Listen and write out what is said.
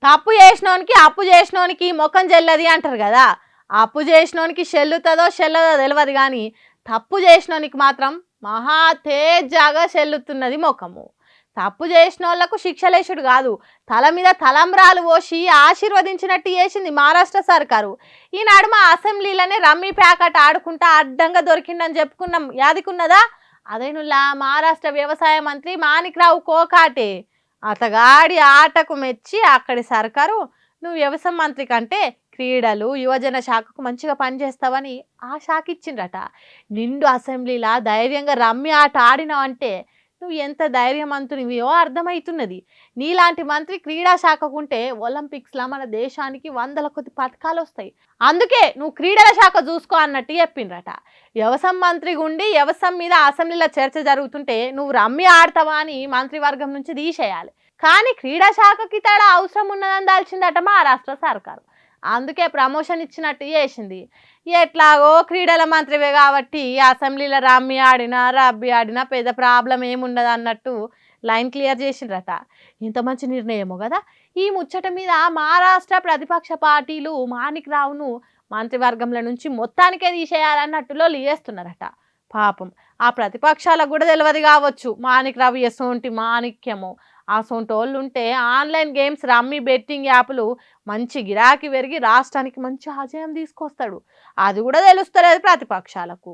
తప్పు చేసినోనికి అప్పు చేసినోనికి ముఖం చెల్లది అంటారు కదా. అప్పు చేసినోనికి చెల్లుతుందో చెల్లదో తెలియదు కానీ తప్పు చేసినోనికి మాత్రం మహా తేజాగా చెల్లుతున్నది ముఖము. తప్పు చేసిన వాళ్ళకు శిక్షలేసుడు కాదు, తల మీద తలంబ్రాలు పోసి ఆశీర్వదించినట్టు చేసింది మహారాష్ట్ర సర్కారు. ఈ నడుమ అసెంబ్లీలోనే రమ్మీ ప్యాకెట్ ఆడుకుంటా అడ్డంగా దొరికిందని చెప్పుకున్నాం, యాదికున్నదా? అదేనులా మహారాష్ట్ర వ్యవసాయ మంత్రి మాణిక్రావు కోకాటే. అతగాడి ఆటకు మెచ్చి అక్కడి సర్కారు నువ్వు వ్యవసాయ మంత్రి కంటే క్రీడలు యువజన శాఖకు మంచిగా పనిచేస్తావని ఆ శాఖ ఇచ్చిండ్రట. నిండు అసెంబ్లీలా ధైర్యంగా రమ్మి ఆట ఆడినావంటే నువ్వు ఎంత ధైర్యవంతునివో అర్థమవుతున్నది. నీలాంటి మంత్రి క్రీడా శాఖకుంటే ఒలింపిక్స్లో మన దేశానికి 100 కొద్ది పథకాలు వస్తాయి. అందుకే నువ్వు క్రీడల శాఖ చూసుకో అన్నట్టు చెప్పిండ్రట. వ్యవసాయ మంత్రి గుండి వ్యవసాయం మీద అసెంబ్లీలో చర్చ జరుగుతుంటే నువ్వు రమ్మి ఆడతావా అని మంత్రివర్గం నుంచి తీసేయాలి. కానీ క్రీడా శాఖకి తేడా అవసరం ఉన్నదని దాల్చిందట మహారాష్ట్ర సర్కారు. అందుకే ప్రమోషన్ ఇచ్చినట్టు చేసింది. ఎట్లాగో క్రీడల మంత్రివే కాబట్టి అసెంబ్లీలో రమ్మీ ఆడినా రబ్బీ ఆడినా పెద్ద ప్రాబ్లం ఏముండదు అన్నట్టు లైన్ క్లియర్ చేసిండ్రట. ఇంత మంచి నిర్ణయమో కదా. ఈ ముచ్చట మీద మహారాష్ట్ర ప్రతిపక్ష పార్టీలు మాణిక్రావును మంత్రివర్గంలో నుంచి మొత్తానికే తీసేయాలన్నట్టులో చేస్తున్నారట. పాపం ఆ ప్రతిపక్షాలకు కూడా తెలియదు కావచ్చు మాణిక్రావు ఎసోంటి మాణిక్యము. అసోంటోళ్ళు ఉంటే ఆన్లైన్ గేమ్స్ రమ్మీ బెట్టింగ్ యాప్లు మంచి గిరాకీ పెరిగి రాష్ట్రానికి మంచి ఆదాయం తీసుకొస్తాడు. అది కూడా తెలుస్తలేదు ప్రతిపక్షాలకు.